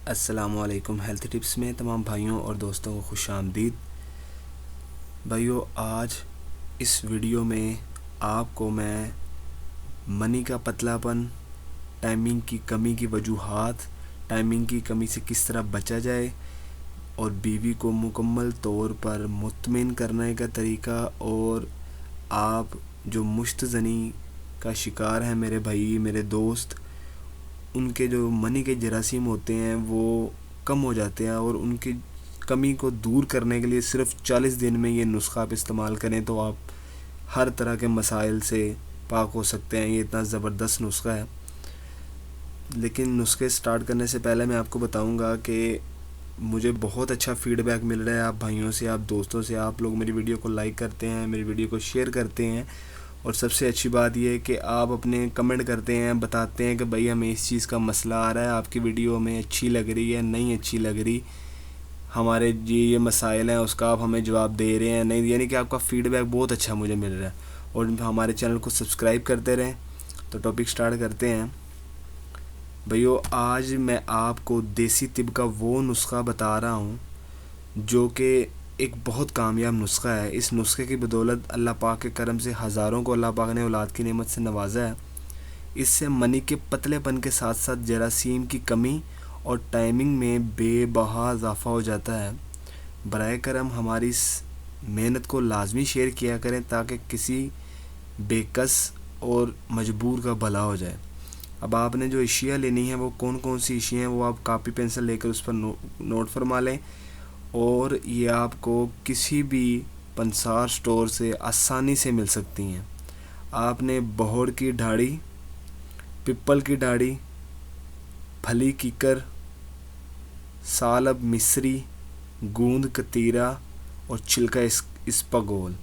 السلام علیکم۔ Health tips میں تمام بھائیوں اور دوستوں کو خوش آمدید۔ بھائیوں، آج اس ویڈیو میں آپ کو میں منی کا پتلا پن، ٹائمنگ کی کمی کی وجوہات، ٹائمنگ کی کمی سے کس طرح بچا جائے اور بیوی کو مکمل طور پر مطمئن کرنے کا طریقہ، اور آپ جو مشت زنی کا شکار ہیں میرے بھائی، میرے دوست، ان کے جو منی کے جراثیم ہوتے ہیں وہ کم ہو جاتے ہیں، اور ان کی کمی کو دور کرنے کے لیے صرف 40 دن میں یہ نسخہ آپ استعمال کریں تو آپ ہر طرح کے مسائل سے پاک ہو سکتے ہیں۔ یہ اتنا زبردست نسخہ ہے۔ لیکن نسخے سٹارٹ کرنے سے پہلے میں آپ کو بتاؤں گا کہ مجھے بہت اچھا فیڈ بیک مل رہا ہے آپ بھائیوں سے، آپ دوستوں سے۔ آپ لوگ میری ویڈیو کو لائک کرتے ہیں، میری ویڈیو کو شیئر کرتے ہیں، اور سب سے اچھی بات یہ ہے کہ آپ اپنے کمنٹ کرتے ہیں، بتاتے ہیں کہ بھائی ہمیں اس چیز کا مسئلہ آ رہا ہے، آپ کی ویڈیو ہمیں اچھی لگ رہی ہے، نہیں اچھی لگ رہی، ہمارے یہ مسائل ہیں اس کا آپ ہمیں جواب دے رہے ہیں نہیں، یعنی کہ آپ کا فیڈ بیک بہت اچھا مجھے مل رہا ہے۔ اور ہمارے چینل کو سبسکرائب کرتے رہیں۔ تو ٹاپک سٹارٹ کرتے ہیں۔ بھائیو، آج میں آپ کو دیسی طب کا وہ نسخہ بتا رہا ہوں جو کہ ایک بہت کامیاب نسخہ ہے۔ اس نسخے کی بدولت اللہ پاک کے کرم سے ہزاروں کو اللہ پاک نے اولاد کی نعمت سے نوازا ہے۔ اس سے منی کے پتلے پن کے ساتھ ساتھ جراثیم کی کمی اور ٹائمنگ میں بے بہا اضافہ ہو جاتا ہے۔ برائے کرم ہماری اس محنت کو لازمی شیئر کیا کریں تاکہ کسی بے کس اور مجبور کا بھلا ہو جائے۔ اب آپ نے جو اشیاء لینی ہیں وہ کون کون سی اشیاء ہیں وہ آپ کاپی پینسل لے کر اس پر نوٹ فرما لیں، اور یہ آپ کو کسی بھی پنسار سٹور سے آسانی سے مل سکتی ہیں۔ آپ نے بہڑ کی ڈھاڑی، پپل کی ڈھاڑی، پھلی کیکر، سالب مصری، گوند کتیرا اور چھلکا اسپاغول۔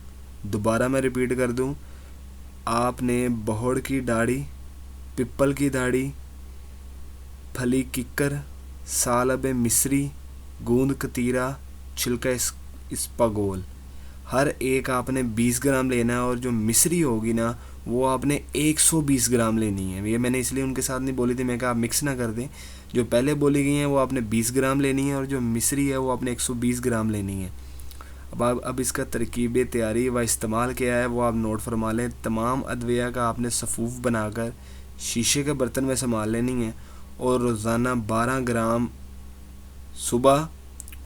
دوبارہ میں ریپیٹ کر دوں، آپ نے بہڑ کی ڈھاڑی، پپل کی ڈھاڑی، پھلی کیکر، سالب مصری، گوند کتیرا، چھلکا اسپاغول، ہر ایک آپ نے 20 گرام لینا ہے، اور جو مصری ہوگی نا وہ آپ نے 120 گرام لینی ہے۔ یہ میں نے اس لیے ان کے ساتھ نہیں بولی تھی، میں کہا آپ مکس نہ کر دیں۔ جو پہلے بولی گئی ہیں وہ آپ نے 20 گرام لینی ہے، اور جو مصری ہے وہ آپ نے 120 گرام لینی ہے۔ اب اس کا ترکیب تیاری و استعمال کیا ہے وہ آپ نوٹ فرما لیں۔ تمام ادویہ کا آپ نے صفوف بنا کر شیشے کے برتن میں سنبھال لینی ہے، اور روزانہ 12 گرام صبح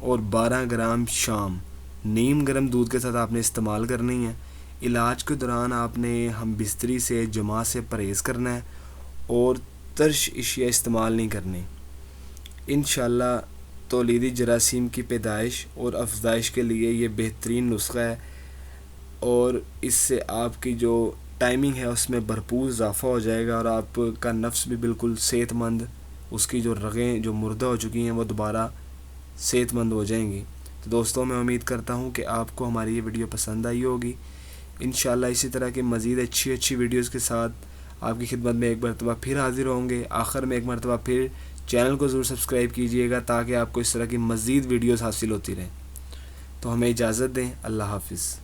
اور 12 گرام شام نیم گرم دودھ کے ساتھ آپ نے استعمال کرنی ہے۔ علاج کے دوران آپ نے ہم بستری سے جماع سے پرہیز کرنا ہے، اور ترش اشیاء استعمال نہیں کرنی۔ انشاءاللہ تولیدی جراثیم کی پیدائش اور افزائش کے لیے یہ بہترین نسخہ ہے، اور اس سے آپ کی جو ٹائمنگ ہے اس میں بھرپور اضافہ ہو جائے گا، اور آپ کا نفس بھی بالکل صحت مند، اس کی جو رگیں جو مردہ ہو چکی ہیں وہ دوبارہ صحت مند ہو جائیں گی۔ تو دوستوں، میں امید کرتا ہوں کہ آپ کو ہماری یہ ویڈیو پسند آئی ہوگی۔ انشاءاللہ اسی طرح کی مزید اچھی ویڈیوز کے ساتھ آپ کی خدمت میں ایک مرتبہ پھر حاضر ہوں گے۔ آخر میں ایک مرتبہ پھر چینل کو ضرور سبسکرائب کیجئے گا تاکہ آپ کو اس طرح کی مزید ویڈیوز حاصل ہوتی رہیں۔ تو ہمیں اجازت دیں۔ اللہ حافظ۔